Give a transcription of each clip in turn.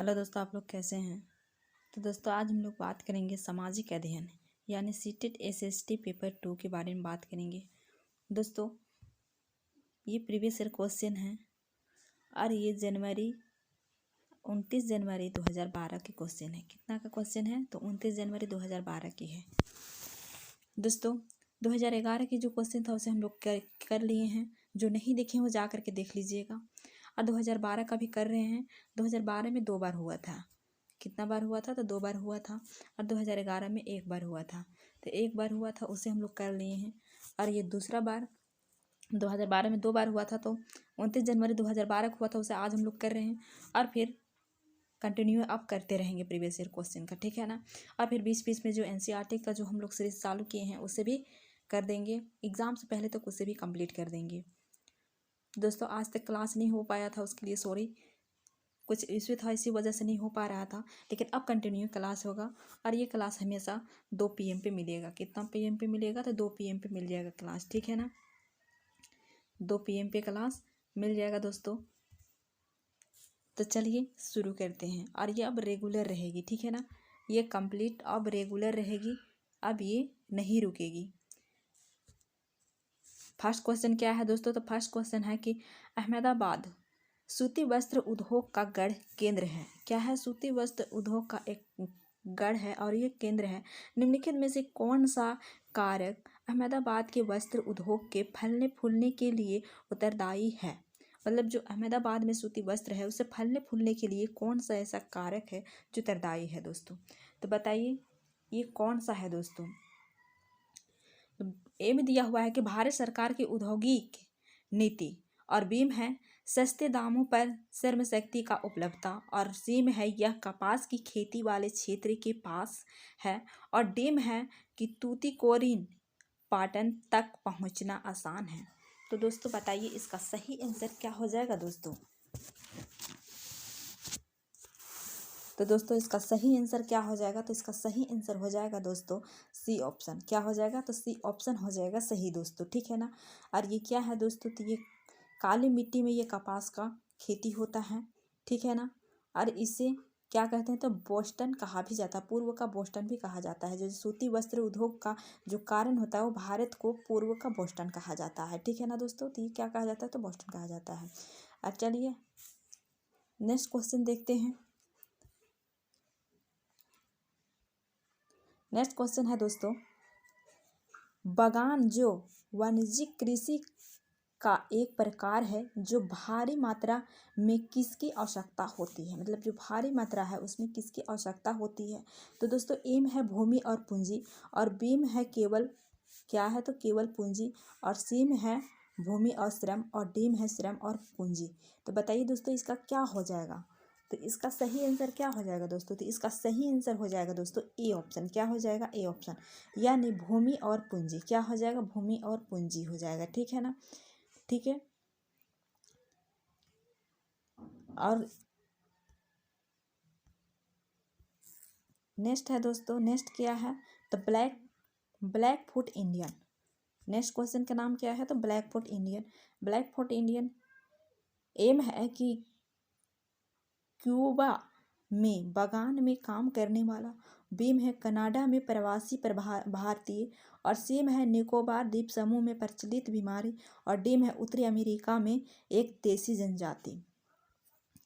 Hello दोस्तों, आप लोग कैसे हैं। तो दोस्तों आज हम लोग बात करेंगे सामाजिक अध्ययन यानी सीटेट एसएसटी पेपर 2 के बारे में बात करेंगे। दोस्तों ये प्रीवियस ईयर क्वेश्चन है और ये 29 जनवरी 2012 के क्वेश्चन है। कितना का क्वेश्चन है? तो 29 जनवरी 2012 की है। दोस्तों 2011 की जो क्वेश्चन था उसे हम लोग कर लिए हैं। जो नहीं देखे वो जा करके देख लीजिएगा। और 2012 का भी कर रहे हैं। 2012 में 2 बार हुआ था। कितना बार हुआ था? तो 2 बार हुआ था। और 2011 में 1 बार हुआ था। तो 1 बार हुआ था उसे हम लोग कर लिए हैं। और ये दूसरा बार 2012 में 2 बार हुआ था, तो 29 जनवरी 2012 को हुआ था, उसे आज हम लोग कर रहे हैं। और फिर कंटिन्यू अब करते रहेंगे प्रीवियस ईयर क्वेश्चन का, ठीक है ना। और फिर बीच बीच में जो एनसीईआरटी का जो हम लोग सीरीज चालू किए हैं उसे भी कर देंगे। एग्ज़ाम से पहले तक उसे भी कंप्लीट कर देंगे। दोस्तों आज तक क्लास नहीं हो पाया था, उसके लिए सॉरी। कुछ इश्यू था, इसी वजह से नहीं हो पा रहा था, लेकिन अब कंटिन्यू क्लास होगा। और ये क्लास हमेशा 2 PM पे मिलेगा। कितना PM पे मिलेगा? तो 2 PM पे मिल जाएगा क्लास, ठीक है ना। 2 PM पे क्लास मिल जाएगा दोस्तों। तो चलिए शुरू करते हैं। और ये अब रेगुलर रहेगी, ठीक है ना। ये कंप्लीट अब रेगुलर रहेगी, अब ये नहीं रुकेगी। फर्स्ट क्वेश्चन क्या है दोस्तों? तो फर्स्ट क्वेश्चन है कि अहमदाबाद सूती वस्त्र उद्योग का गढ़ केंद्र है। क्या है? सूती वस्त्र उद्योग का एक गढ़ है और ये केंद्र है। निम्नलिखित में से कौन सा कारक अहमदाबाद के वस्त्र उद्योग के फलने फूलने के लिए उत्तरदायी है? मतलब जो अहमदाबाद में सूती वस्त्र है उसे फलने फूलने के लिए कौन सा ऐसा कारक है जो उत्तरदायी है दोस्तों? तो बताइए ये कौन सा है दोस्तों। तो ए में दिया हुआ है कि भारत सरकार की औद्योगिक नीति, और बी में है सस्ते दामों पर श्रम शक्ति का उपलब्धता, और सी में है यह कपास की खेती वाले क्षेत्र के पास है, और डी में है कि तूतीकोरिन पाटन तक पहुंचना आसान है। तो दोस्तों बताइए इसका सही आंसर क्या हो जाएगा दोस्तों। तो दोस्तों इसका सही आंसर क्या हो जाएगा? तो इसका सही आंसर हो जाएगा दोस्तों सी ऑप्शन। क्या हो जाएगा? तो सी ऑप्शन हो जाएगा सही दोस्तों, ठीक है ना। और ये क्या है दोस्तों? तो ये काली मिट्टी में ये कपास का खेती होता है, ठीक है ना। और इसे क्या कहते हैं? तो बोस्टन कहा भी जाता है, पूर्व का बोस्टन भी कहा जाता है। जो सूती वस्त्र उद्योग का जो कारण होता है वो भारत को पूर्व का बोस्टन कहा जाता है, ठीक है ना दोस्तों। तो ये क्या कहा जाता है? तो बोस्टन कहा जाता है। अब चलिए नेक्स्ट क्वेश्चन देखते हैं। नेक्स्ट क्वेश्चन है दोस्तों, बागान जो वाणिज्यिक कृषि का एक प्रकार है जो भारी मात्रा में किसकी आवश्यकता होती है? मतलब जो भारी मात्रा है उसमें किसकी आवश्यकता होती है? तो दोस्तों ए में है भूमि और पूंजी, और बी में है केवल क्या है? तो केवल पूंजी, और सी में है भूमि और श्रम, और डी में है श्रम और पूंजी। तो बताइए दोस्तों इसका क्या हो जाएगा? तो इसका सही आंसर क्या हो जाएगा दोस्तों? तो इसका सही आंसर हो जाएगा दोस्तों ए ऑप्शन। क्या हो जाएगा? ए ऑप्शन, यानी भूमि और पूंजी। क्या हो जाएगा? भूमि और पूंजी हो जाएगा, ठीक है ना। ठीक है। और नेक्स्ट है दोस्तों, नेक्स्ट क्या है? तो Blackfoot Indian. Next question का नाम क्या है? तो Blackfoot Indian. Blackfoot Indian एम है कि क्यूबा में बागान में काम करने वाला, बीम है कनाडा में प्रवासी भारतीय, और सीम है निकोबार द्वीप समूह में प्रचलित बीमारी, और डीम है उत्तरी अमेरिका में एक देसी जनजाति।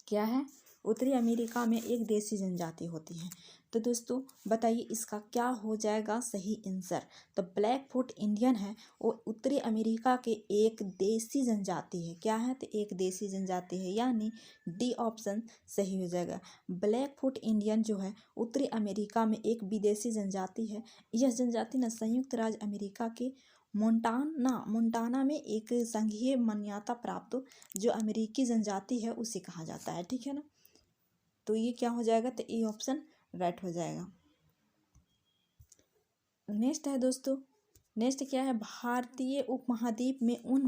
क्या है? उत्तरी अमेरिका में एक देसी जनजाति होती है। तो दोस्तों बताइए इसका क्या हो जाएगा सही आंसर। तो ब्लैक फुट इंडियन है वो उत्तरी अमेरिका के एक देसी जनजाति है। क्या है? तो एक देसी जनजाति है, यानी डी ऑप्शन सही हो जाएगा। ब्लैक फुट इंडियन जो है उत्तरी अमेरिका में एक विदेशी जनजाति है। यह जनजाति न संयुक्त राज्य अमेरिका के मोन्टाना में एक संघीय मान्यता प्राप्त जो अमेरिकी जनजाति है उसे कहा जाता है, ठीक है ना। तो ये क्या हो जाएगा? तो ए ऑप्शन राइट हो जाएगा। नेक्स्ट है दोस्तों, नेक्स्ट क्या है? भारतीय उपमहाद्वीप में उन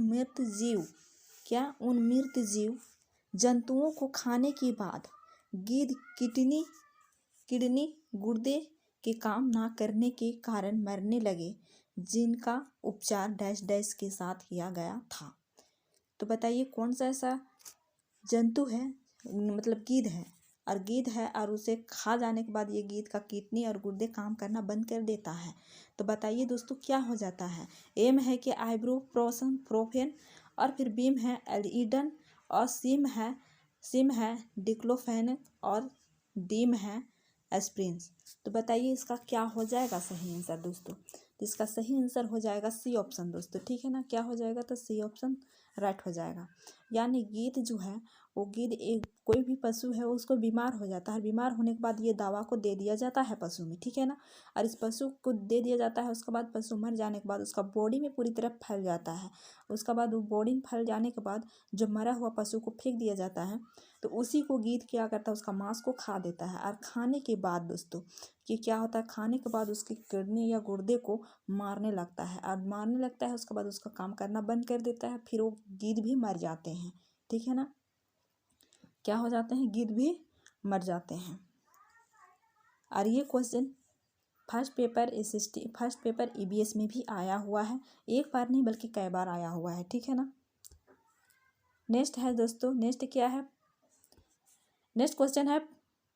मृत जीव जंतुओं को खाने के बाद गिद्ध किडनी गुर्दे के काम ना करने के कारण मरने लगे, जिनका उपचार डैश डैश के साथ किया गया था। तो बताइए कौन सा ऐसा जंतु है, मतलब गिद्ध है और गिद्ध है और उसे खा जाने के बाद ये गिद्ध का किडनी और गुर्दे काम करना बंद कर देता है। तो बताइए दोस्तों क्या हो जाता है। एम है कि आइब्रोप्रोफेन प्रोफेन, और फिर बीम है एलिडन, और सिम है डिक्लोफेनेक, और डीम है एस्प्रिन्स। तो बताइए इसका क्या हो जाएगा सही आंसर दोस्तों। तो इसका सही आंसर हो जाएगा सी ऑप्शन दोस्तों, ठीक है ना। क्या हो जाएगा, तो सी ऑप्शन राइट हो जाएगा। यानी गिद्ध जो है वो गिद्ध एक कोई भी पशु है उसको बीमार हो जाता है, बीमार होने के बाद ये दवा को दे दिया जाता है पशु में, ठीक है ना। और इस पशु को दे दिया जाता है, उसके बाद पशु मर जाने के बाद उसका बॉडी में पूरी तरह फैल जाता है। उसके बाद वो बॉडी में फैल जाने के बाद जो मरा हुआ पशु को फेंक दिया जाता है, तो उसी को गिद्ध क्या करता है, उसका मांस को खा देता है। और खाने के बाद दोस्तों कि क्या होता है, खाने के बाद उसकी किडनी या गुर्दे को मारने लगता है, और मारने लगता है उसके बाद उसका काम करना बंद कर देता है, फिर वो गिद्ध भी मर जाते हैं, ठीक है ना। क्या हो जाते हैं, गिद्ध भी मर जाते हैं। और ये क्वेश्चन फर्स्ट पेपर ईबीएस में भी आया हुआ है, एक बार नहीं बल्कि कई बार आया हुआ है, ठीक है ना। नेक्स्ट है दोस्तों, नेक्स्ट क्या है, नेक्स्ट क्वेश्चन है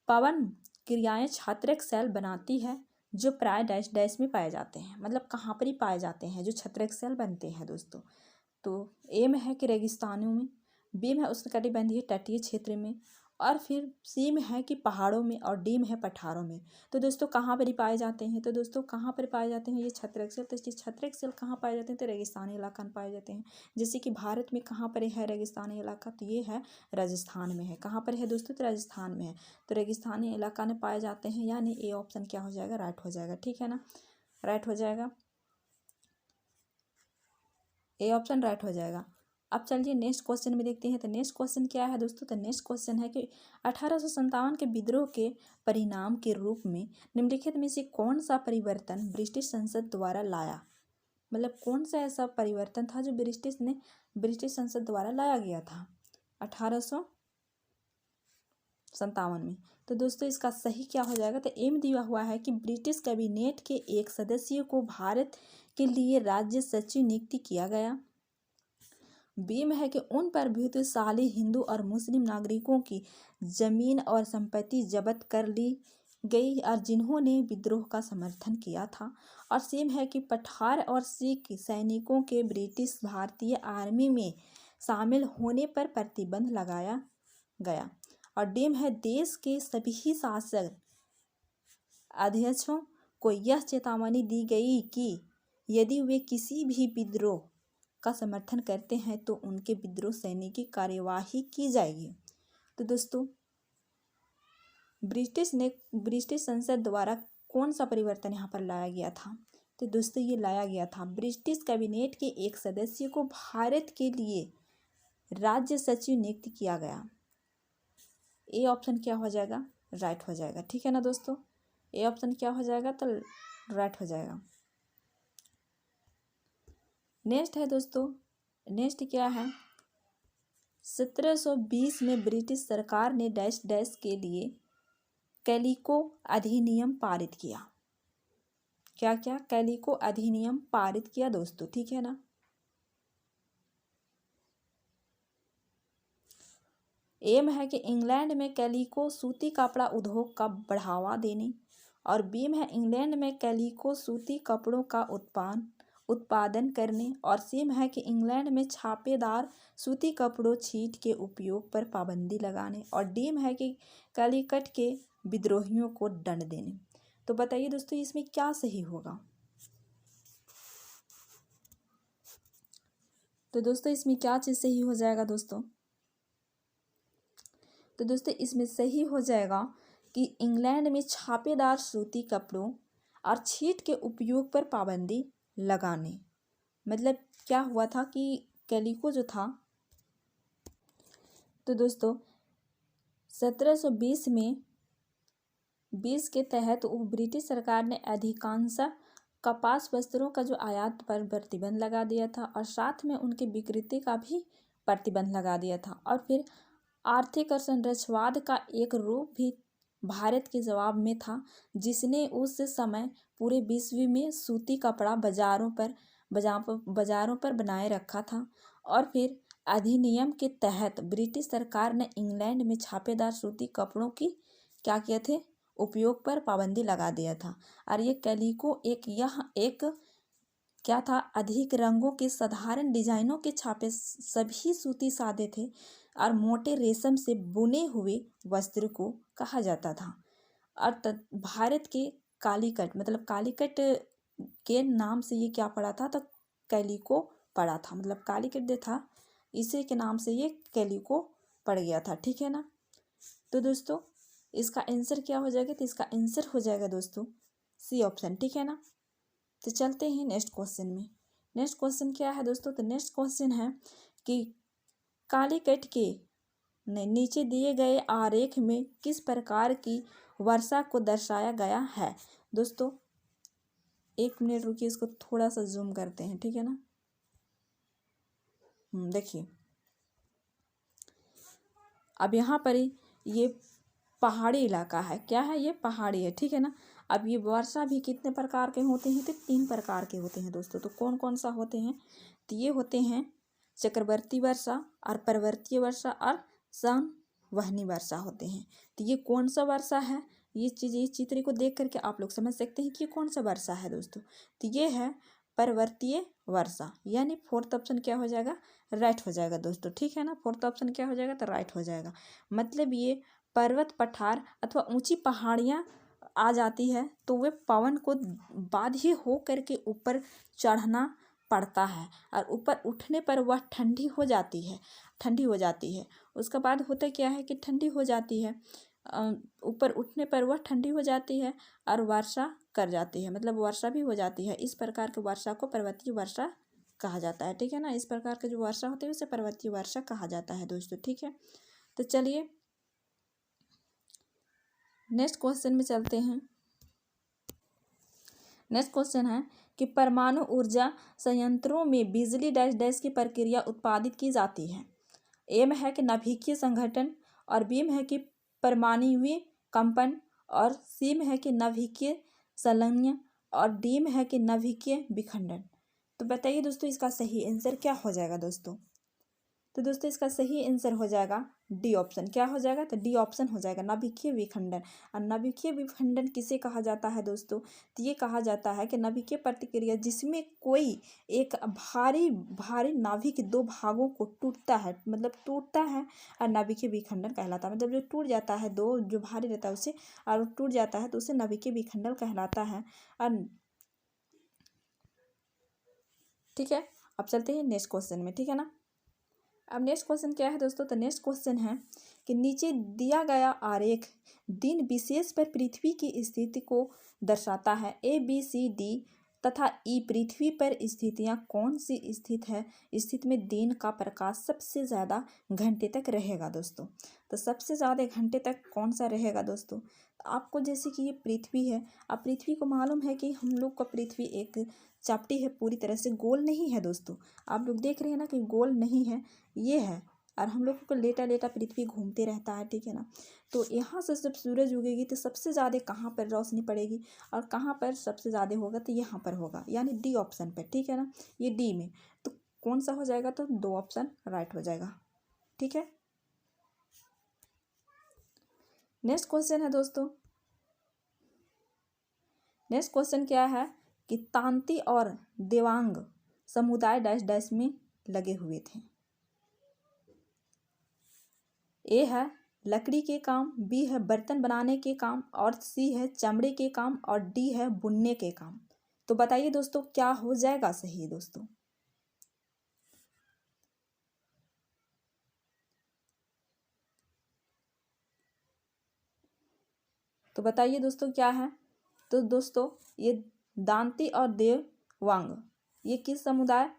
पवन क्रियाएं छात्रक सेल बनाती है जो प्राय डैश डैश में पाए जाते हैं। मतलब कहाँ पर ही पाए जाते हैं जो छात्रक सेल बनते हैं दोस्तों। तो एम है कि रेगिस्तानों में, बीम है उष्णकटिबंधीय तटीय क्षेत्र में, और फिर सीम है कि पहाड़ों में, और डीम है पठारों में। तो दोस्तों कहाँ पर ही पाए जाते हैं, तो दोस्तों कहाँ पर पाए जाते हैं ये छात्रक सेल। तो ये छात्रक सेल कहाँ पाए जाते हैं, तो रेगिस्तानी इलाका में पाए जाते हैं। जैसे कि भारत में कहाँ पर है रेगिस्तानी इलाका, तो ये है राजस्थान में है। कहाँ पर है दोस्तों, तो राजस्थान में है। तो रेगिस्तानी इलाका में पाए जाते हैं, यानी ए ऑप्शन क्या हो जाएगा, राइट हो जाएगा, ठीक है ना, राइट हो जाएगा, ए ऑप्शन राइट हो जाएगा। अब चलिए नेक्स्ट क्वेश्चन में देखते हैं। तो नेक्स्ट क्वेश्चन क्या है दोस्तों, तो नेक्स्ट क्वेश्चन है कि 1857 के विद्रोह के परिणाम के रूप में निम्नलिखित में से कौन सा परिवर्तन ब्रिटिश संसद द्वारा लाया। मतलब कौन सा ऐसा परिवर्तन था जो ब्रिटिश संसद द्वारा लाया गया था 1857 में। तो दोस्तों इसका सही क्या हो जाएगा, तो एम दिया हुआ है कि ब्रिटिश कैबिनेट के एक सदस्य को भारत के लिए राज्य सचिव नियुक्त किया गया। बीम है कि उन प्रभावशाली हिंदू और मुस्लिम नागरिकों की जमीन और संपत्ति जब्त कर ली गई और जिन्होंने विद्रोह का समर्थन किया था। और सीम है कि पठार और सिख सैनिकों के ब्रिटिश भारतीय आर्मी में शामिल होने पर प्रतिबंध लगाया गया। और डीम है देश के सभी शासक अध्यक्षों को यह चेतावनी दी गई कि यदि वे किसी भी विद्रोह का समर्थन करते हैं तो उनके विद्रोह सैनिकी कार्यवाही की जाएगी। तो दोस्तों ब्रिटिश संसद द्वारा कौन सा परिवर्तन यहाँ पर लाया गया था, तो दोस्तों ये लाया गया था ब्रिटिश कैबिनेट के एक सदस्य को भारत के लिए राज्य सचिव नियुक्त किया गया। ए ऑप्शन क्या हो जाएगा, राइट हो जाएगा, ठीक है ना दोस्तों। ए ऑप्शन क्या हो जाएगा, तो राइट हो जाएगा। नेक्स्ट है दोस्तों, नेक्स्ट क्या है, 1720 में ब्रिटिश सरकार ने डैश डैश के लिए कैलिको अधिनियम पारित किया। क्या क्या, कैलिको अधिनियम पारित किया दोस्तों, ठीक है ना। एम है कि इंग्लैंड में कैलिको सूती कपड़ा उद्योग का बढ़ावा देने, और बीम है इंग्लैंड में कैलिको सूती कपड़ों का उत्पादन करने, और सीम है कि इंग्लैंड में छापेदार सूती कपड़ों छीट के उपयोग पर पाबंदी लगाने, और डीम है कि कैलिकट के विद्रोहियों को दंड देने। तो बताइए दोस्तों इसमें क्या सही होगा, तो दोस्तों इसमें क्या चीज़ सही हो जाएगा दोस्तों, तो दोस्तों इसमें सही हो जाएगा कि इंग्लैंड में छापेदार सूती कपड़ों और छीट के उपयोग पर पाबंदी लगाने। मतलब क्या हुआ था कि कैलिको जो था, तो दोस्तों 1720 में 20 के तहत वो ब्रिटिश सरकार ने अधिकांश कपास वस्त्रों का जो आयात पर प्रतिबंध लगा दिया था, और साथ में उनके विक्रेता का भी प्रतिबंध लगा दिया था। और फिर आर्थिक और संरक्षवाद का एक रूप भी भारत के जवाब में था, जिसने उस समय पूरे विश्व में सूती कपड़ा बाजारों पर बनाए रखा था। और फिर अधिनियम के तहत ब्रिटिश सरकार ने इंग्लैंड में छापेदार सूती कपड़ों की क्या किए थे, उपयोग पर पाबंदी लगा दिया था। और ये कैलिको एक क्या था, अधिक रंगों के साधारण डिजाइनों के छापे सभी सूती सादे थे और मोटे रेशम से बुने हुए वस्त्र को कहा जाता था। और भारत के कालीकट मतलब कालीकट के नाम से ये क्या पड़ा था, तो कैलिको पड़ा था, मतलब कालीकट जो था इसी के नाम से ये कैलिको पड़ गया था। ठीक है ना। तो दोस्तों इसका आंसर क्या हो जाएगा, तो इसका आंसर हो जाएगा दोस्तों सी ऑप्शन। ठीक है ना। तो चलते हैं नेक्स्ट क्वेश्चन में। नेक्स्ट क्वेश्चन क्या है दोस्तों, तो नेक्स्ट क्वेश्चन है कि कालीकट के नीचे दिए गए आरेख में किस प्रकार की वर्षा को दर्शाया गया है। दोस्तों 1 मिनट रुकिए, इसको थोड़ा सा जूम करते हैं। ठीक है ना। देखिए अब यहाँ पर ये पहाड़ी इलाका है, क्या है, ये पहाड़ी है। ठीक है ना। अब ये वर्षा भी कितने प्रकार के होते हैं, तो 3 प्रकार के होते हैं दोस्तों। तो कौन कौन सा होते हैं, तो ये होते हैं चक्रवर्ती वर्षा और पर्वतीय वर्षा और संवहनी वर्षा होते हैं। तो ये कौन सा वर्षा है, ये चीज़ इस चित्र को देख करके आप लोग समझ सकते हैं कि ये कौन सा वर्षा है दोस्तों। तो ये है पर्वतीय वर्षा, यानी 4th ऑप्शन क्या हो जाएगा, राइट हो जाएगा दोस्तों। ठीक है ना। 4th ऑप्शन क्या हो जाएगा, तो राइट हो जाएगा। मतलब ये पर्वत पठार अथवा ऊंची पहाड़ियाँ आ जाती है तो वे पवन को बाध्य हो करके ऊपर चढ़ना पड़ता है और ऊपर उठने पर वह ठंडी हो जाती है। उसके बाद होता क्या है कि ठंडी हो जाती है, ऊपर उठने पर वह ठंडी हो जाती है और वर्षा कर जाती है, मतलब वर्षा भी हो जाती है। इस प्रकार की वर्षा को पर्वतीय वर्षा कहा जाता है। ठीक है ना। इस प्रकार की जो वर्षा होती है उसे पर्वतीय वर्षा कहा जाता है दोस्तों। ठीक है। तो चलिए नेक्स्ट क्वेश्चन में चलते हैं। नेक्स्ट क्वेश्चन है कि परमाणु ऊर्जा संयंत्रों में बिजली डैश डैश की प्रक्रिया उत्पादित की जाती है। एम है कि नाभिकीय संघटन, और बीम है कि परमाणुवीय कंपन, और सीम है कि नाभिकीय संलयन, और डीम है कि नाभिकीय विखंडन। तो बताइए दोस्तों इसका सही आंसर क्या हो जाएगा दोस्तों। तो दोस्तों इसका सही आंसर हो जाएगा डी ऑप्शन। क्या हो जाएगा, तो डी ऑप्शन हो जाएगा, नाभिकीय विखंडन। और नाभिकीय विखंडन किसे कहा जाता है दोस्तों, तो ये कहा जाता है कि नाभिकीय प्रतिक्रिया जिसमें कोई एक भारी भारी नाभिक 2 भागों को टूटता है, मतलब टूटता है, और नाभिकीय विखंडन कहलाता है। मतलब जो टूट जाता है, 2 जो भारी रहता है उसे, और टूट जाता है तो उसे नाभिकीय विखंडन कहलाता है। और ठीक है, अब चलते हैं नेक्स्ट क्वेश्चन में। ठीक है ना। अब नेक्स्ट क्वेश्चन क्या है दोस्तों, तो नेक्स्ट क्वेश्चन है कि नीचे दिया गया आरेख दिन विशेष पर पृथ्वी की स्थिति को दर्शाता है। ए बी सी डी तथा ई पृथ्वी पर स्थितियाँ कौन सी स्थिति में दिन का प्रकाश सबसे ज़्यादा घंटे तक रहेगा दोस्तों। तो सबसे ज़्यादा घंटे तक कौन सा रहेगा दोस्तों, आपको जैसे कि ये पृथ्वी है, अब पृथ्वी को मालूम है कि हम लोग का पृथ्वी एक चपटी है, पूरी तरह से गोल नहीं है दोस्तों। आप लोग देख रहे हैं ना कि गोल नहीं है, ये है, और हम लोग को लेटा लेटा पृथ्वी घूमते रहता है। ठीक है ना। तो यहाँ से जब सूरज उगेगी तो सबसे ज़्यादा कहाँ पर रोशनी पड़ेगी और कहाँ पर सबसे ज़्यादा होगा, तो यहाँ पर होगा, यानी डी ऑप्शन पर। ठीक है ना। ये डी में तो कौन सा हो जाएगा, तो 2 ऑप्शन राइट हो जाएगा। ठीक है। नेक्स्ट क्वेश्चन है दोस्तों, नेक्स्ट क्वेश्चन क्या है कि तांती और देवांग समुदाय डैश डैश में लगे हुए थे। ए है लकड़ी के काम, बी है बर्तन बनाने के काम, और सी है चमड़े के काम, और डी है बुनने के काम। तो बताइए दोस्तों क्या हो जाएगा सही दोस्तों। तो बताइए दोस्तों क्या है, तो दोस्तों ये दांती और देवांग ये किस समुदाय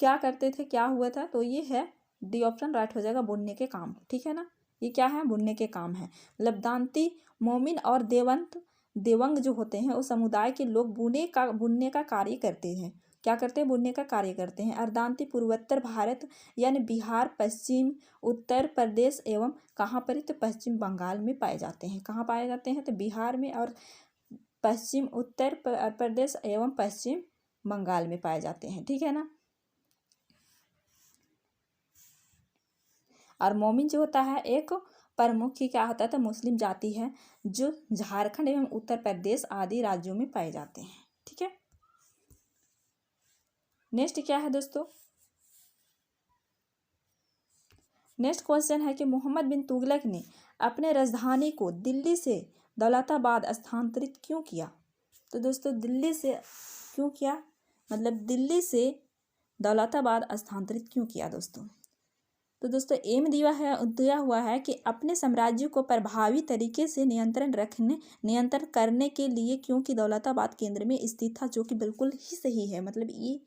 क्या करते थे, क्या हुआ था, तो ये है डी ऑप्शन राइट हो जाएगा, बुनने के काम। ठीक है ना। ये क्या है, बुनने के काम है। मतलब दांती मोमिन और देवंग जो होते हैं उस समुदाय के लोग बुनने का कार्य करते हैं। क्या करते हैं, बुनने का कार्य करते हैं। और दांती पूर्वोत्तर भारत यानी बिहार, पश्चिम उत्तर प्रदेश एवं कहाँ पर, तो पश्चिम बंगाल में पाए जाते हैं। कहाँ पाए जाते हैं, तो बिहार में और पश्चिम उत्तर प्रदेश एवं पश्चिम बंगाल में पाए जाते हैं। ठीक है ना। और मोमिन जो होता है एक प्रमुख की क्या होता है मुस्लिम जाति है जो झारखंड एवं उत्तर प्रदेश आदि राज्यों में पाए जाते हैं। ठीक है, नेक्स्ट क्या है दोस्तों, नेक्स्ट क्वेश्चन है कि मोहम्मद बिन तुगलक ने अपने राजधानी को दिल्ली से दौलताबाद स्थानांतरित क्यों किया। तो दोस्तों दिल्ली से क्यों किया, मतलब दिल्ली से दौलताबाद स्थानांतरित क्यों किया दोस्तों। तो दोस्तों एम दिया हुआ है कि अपने साम्राज्य को प्रभावी तरीके से नियंत्रण करने के लिए, क्योंकि दौलताबाद केंद्र में स्थित था, जो कि बिल्कुल ही सही है, मतलब ये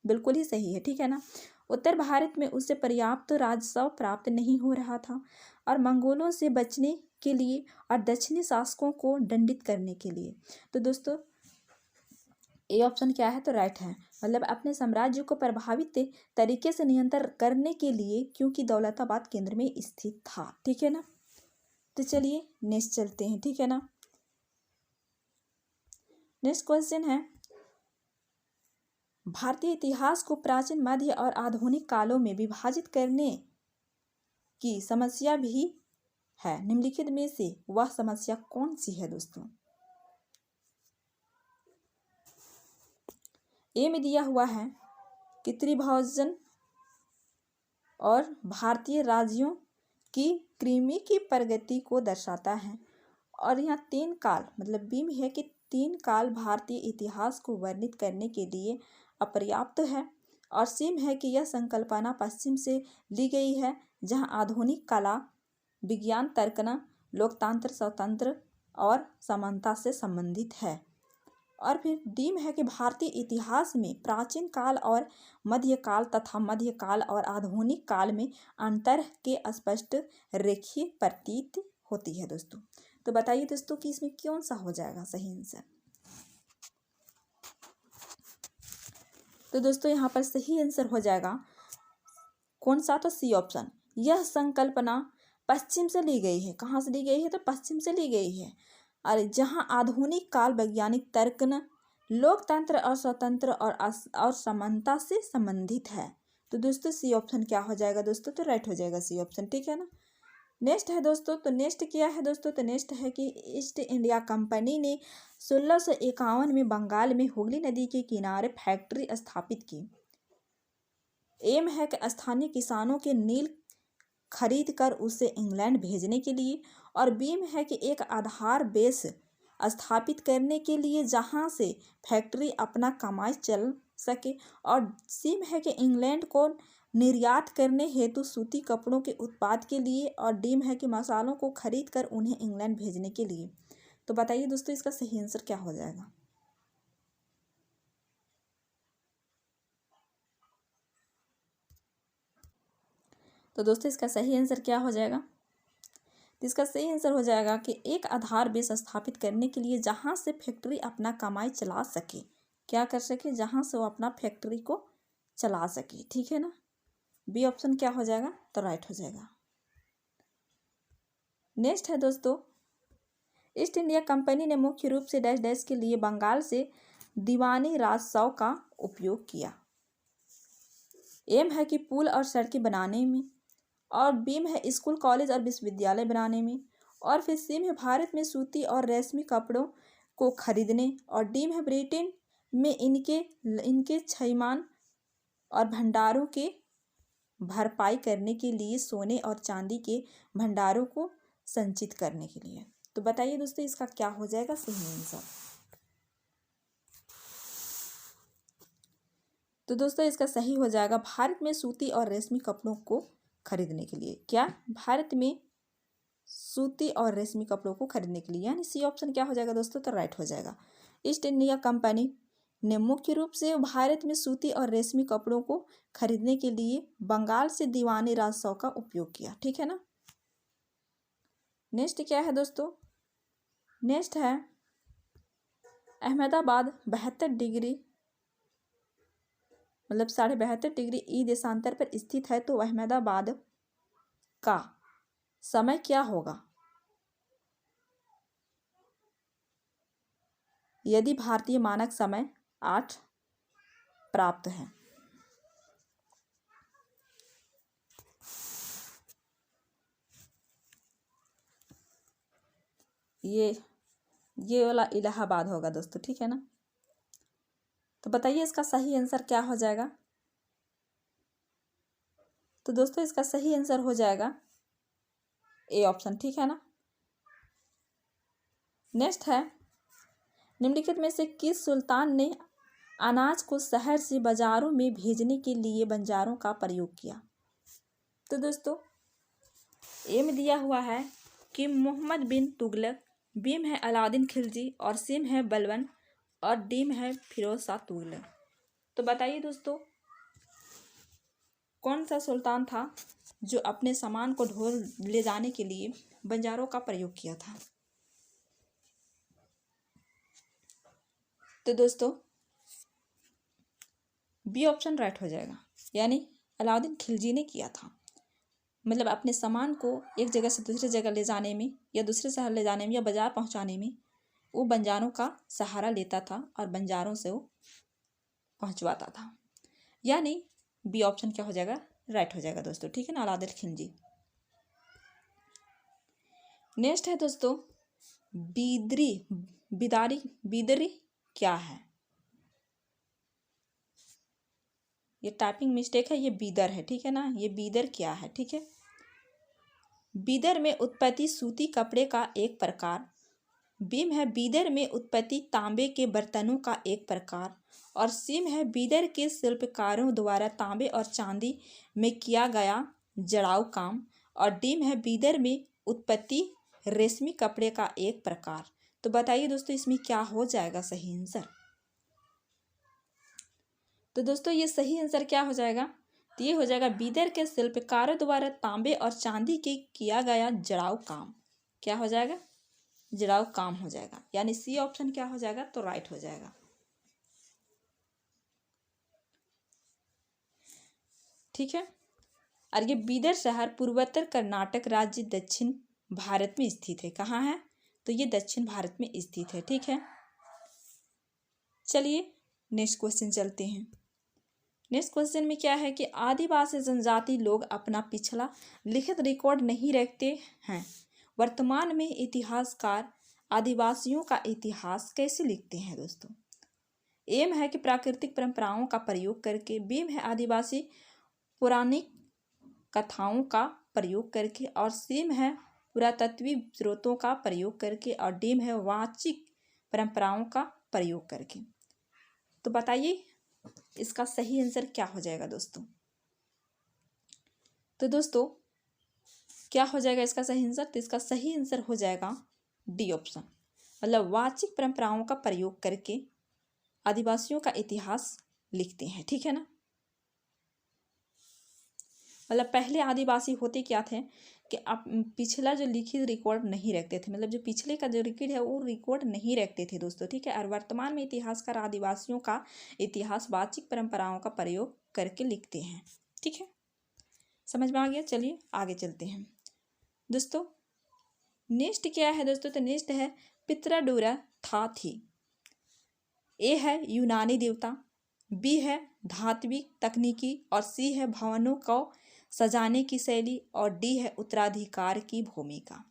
बिल्कुल ही सही है। ठीक है ना, उत्तर भारत में उससे पर्याप्त राजस्व प्राप्त नहीं हो रहा था और मंगोलों से बचने के लिए और दक्षिणी शासकों को दंडित करने के लिए। तो दोस्तों ए ऑप्शन क्या है, तो राइट है, मतलब अपने साम्राज्य को प्रभावित तरीके से नियंत्रण करने के लिए, क्योंकि दौलताबाद केंद्र में स्थित था। ठीक है ना, तो चलिए नेक्स्ट चलते हैं। ठीक है ना, नेक्स्ट क्वेश्चन है भारतीय इतिहास को प्राचीन, मध्य और आधुनिक कालों में विभाजित करने की समस्या भी है, निम्नलिखित में से वह समस्या कौन सी है दोस्तों। ए में दिया हुआ है कि त्रिभुवन और भारतीय राज्यों की कृमि की प्रगति को दर्शाता है, और यहाँ तीन काल, मतलब बी में है कि तीन काल भारतीय इतिहास को वर्णित करने के लिए अपर्याप्त है, और सी में है कि यह संकल्पना पश्चिम से ली गई है, जहाँ आधुनिक कला, विज्ञान, तर्कना, लोकतंत्र, स्वतंत्र और समानता से संबंधित है। और फिर डी में है कि भारतीय इतिहास में प्राचीन काल और मध्यकाल तथा मध्यकाल और आधुनिक काल में अंतर के स्पष्ट रेखीय प्रतीत होती है दोस्तों। तो बताइए दोस्तों कि इसमें कौन सा हो जाएगा सही आंसर। तो दोस्तों यहाँ पर सही आंसर हो जाएगा कौन सा, तो सी ऑप्शन, यह संकल्पना पश्चिम से ली गई है। कहाँ से ली गई है, तो पश्चिम से ली गई है, और जहाँ आधुनिक काल वैज्ञानिक तर्क, लोकतंत्र और स्वतंत्र और समानता से संबंधित है। तो दोस्तों सी ऑप्शन क्या हो जाएगा दोस्तों, तो राइट हो जाएगा सी ऑप्शन। ठीक है ना, नेक्स्ट है दोस्तों, तो नेक्स्ट क्या है दोस्तों, तो नेक्स्ट है कि ईस्ट इंडिया कंपनी ने 1651 में बंगाल में हुगली नदी के किनारे फैक्ट्री स्थापित की। एम है कि स्थानीय किसानों के नील खरीद कर उसे इंग्लैंड भेजने के लिए, और बीम है कि एक आधार बेस स्थापित करने के लिए जहां से फैक्ट्री अपना कमाई चल सके, और सीम है कि इंग्लैंड को निर्यात करने हेतु सूती कपड़ों के उत्पाद के लिए, और डीम है कि मसालों को खरीद कर उन्हें इंग्लैंड भेजने के लिए। तो बताइए दोस्तों इसका सही आंसर क्या हो जाएगा। तो दोस्तों इसका सही आंसर क्या हो जाएगा, तो इसका सही आंसर हो जाएगा कि एक आधार बेस स्थापित करने के लिए जहां से फैक्ट्री अपना कमाई चला सके, क्या कर सके, जहां से वो अपना फैक्ट्री को चला सके। ठीक है ना, बी ऑप्शन क्या हो जाएगा, तो राइट हो जाएगा। नेक्स्ट है दोस्तों, ईस्ट इंडिया कंपनी ने मुख्य रूप से डैश डैश के लिए बंगाल से दीवानी राजस्व का उपयोग किया। एम है कि पुल और सड़कें बनाने में, और बीम है स्कूल, कॉलेज और विश्वविद्यालय बनाने में, और फिर सीम है भारत में सूती और रेशमी कपड़ों को खरीदने, और डीम है ब्रिटेन में इनके क्षयमान और भंडारों के भरपाई करने के लिए सोने और चांदी के भंडारों को संचित करने के लिए। तो बताइए दोस्तों इसका क्या हो जाएगा सही आंसर। तो दोस्तों इसका सही हो जाएगा भारत में सूती और रेशमी कपड़ों को खरीदने के लिए। क्या, भारत में सूती और रेशमी कपड़ों को खरीदने के लिए, यानी सी ऑप्शन क्या हो जाएगा दोस्तों, तो राइट हो जाएगा। ईस्ट इंडिया कंपनी ने मुख्य रूप से भारत में सूती और रेशमी कपड़ों को खरीदने के लिए बंगाल से दीवानी राजस्व का उपयोग किया। ठीक है ना, नेक्स्ट क्या है दोस्तों, नेक्स्ट है अहमदाबाद 72 डिग्री, मतलब 72.5 डिग्री ई देशांतर पर स्थित है, तो अहमदाबाद का समय क्या होगा यदि भारतीय मानक समय 8 प्राप्त है। ये वाला इलाहाबाद होगा दोस्तों, ठीक है ना। तो बताइए इसका सही आंसर क्या हो जाएगा। तो दोस्तों इसका सही आंसर हो जाएगा ए ऑप्शन, ठीक है ना। नेक्स्ट है, निम्नलिखित में से किस सुल्तान ने अनाज को शहर से बाजारों में भेजने के लिए बंजारों का प्रयोग किया। तो दोस्तों ए में दिया हुआ है कि मोहम्मद बिन तुगलक, बी में है अलाउद्दीन खिलजी और सी में है बलबन और डी में है फिरोज शाह तुगलक। तो बताइए दोस्तों कौन सा सुल्तान था जो अपने सामान को ढोल ले जाने के लिए बंजारों का प्रयोग किया था। तो दोस्तों बी ऑप्शन राइट हो जाएगा, यानी अलाउद्दीन खिलजी ने किया था। मतलब अपने सामान को एक जगह से दूसरी जगह ले जाने में या दूसरे शहर ले जाने में या बाजार पहुंचाने में वो बंजारों का सहारा लेता था और बंजारों से वो पहुंचवाता था, यानी बी ऑप्शन क्या हो जाएगा, राइट हो जाएगा दोस्तों, ठीक है ना, अलाउद्दीन खिलजी। नेक्स्ट है दोस्तों बीदरी क्या है। ये टाइपिंग मिस्टेक है, ये बीदर है, ठीक है ना। ये बीदर क्या है, ठीक है। बीदर में उत्पत्ति सूती कपड़े का एक प्रकार, बीम है बीदर में उत्पत्ति तांबे के बर्तनों का एक प्रकार और सीम है बीदर के शिल्पकारों द्वारा तांबे और चांदी में किया गया जड़ाऊ काम और डीम है बीदर में उत्पत्ति रेशमी कपड़े का एक प्रकार। तो बताइए दोस्तों इसमें क्या हो जाएगा सही आंसर। तो दोस्तों ये सही आंसर क्या हो जाएगा, तो ये हो जाएगा बीदर के शिल्पकारों द्वारा तांबे और चांदी के किया गया जड़ाऊ काम। क्या हो जाएगा, जड़ाऊ काम हो जाएगा, यानी सी ऑप्शन क्या हो जाएगा, तो राइट हो जाएगा। ठीक है। और ये बीदर शहर पूर्वोत्तर कर्नाटक राज्य दक्षिण भारत में स्थित है। कहाँ है, तो ये दक्षिण भारत में स्थित है, ठीक है। चलिए नेक्स्ट क्वेश्चन चलते हैं। नेक्स्ट क्वेश्चन में क्या है कि आदिवासी जनजाति लोग अपना पिछला लिखित रिकॉर्ड नहीं रखते हैं। वर्तमान में इतिहासकार आदिवासियों का इतिहास कैसे लिखते हैं दोस्तों। एम है कि प्राकृतिक परंपराओं का प्रयोग करके, बीम है आदिवासी पौराणिक कथाओं का प्रयोग करके और सीम है पुरातत्वीय स्रोतों का प्रयोग करके और डीम है वाचिक परंपराओं का प्रयोग करके। तो बताइए इसका सही आंसर क्या हो जाएगा दोस्तों। तो दोस्तों क्या हो जाएगा इसका सही आंसर, तो इसका सही आंसर हो जाएगा डी ऑप्शन, मतलब वाचिक परंपराओं का प्रयोग करके आदिवासियों का इतिहास लिखते हैं, ठीक है ना। मतलब पहले आदिवासी होते क्या थे कि आप पिछला जो लिखित रिकॉर्ड नहीं रखते थे, मतलब जो पिछले का जो रिकॉर्ड है वो रिकॉर्ड नहीं रखते थे दोस्तों, ठीक है। और वर्तमान में इतिहासकार आदिवासियों का इतिहास वाचिक परंपराओं का प्रयोग करके लिखते हैं, ठीक है। समझ में आ गया। चलिए आगे चलते हैं दोस्तों। नेक्स्ट क्या है दोस्तों, तो नेक्स्ट है पितराडुरा था थी। ए है यूनानी देवता, बी है धात्विक तकनीकी और सी है भवनों को सजाने की शैली और डी है उत्तराधिकार की भूमिका।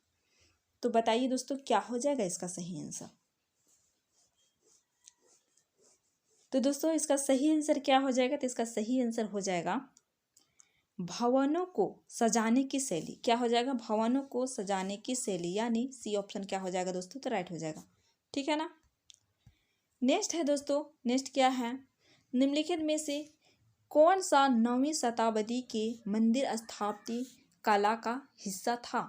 तो बताइए दोस्तों क्या हो जाएगा इसका सही आंसर। तो दोस्तों इसका सही आंसर क्या हो जाएगा, तो इसका सही आंसर हो जाएगा भवनों को सजाने की शैली। क्या हो जाएगा, भवनों को सजाने की शैली, यानी सी ऑप्शन क्या हो जाएगा दोस्तों, तो राइट हो जाएगा, ठीक है ना। नेक्स्ट है दोस्तों, नेक्स्ट क्या है, निम्नलिखित में से कौन सा 9वीं शताब्दी के मंदिर स्थापत्य कला का हिस्सा था।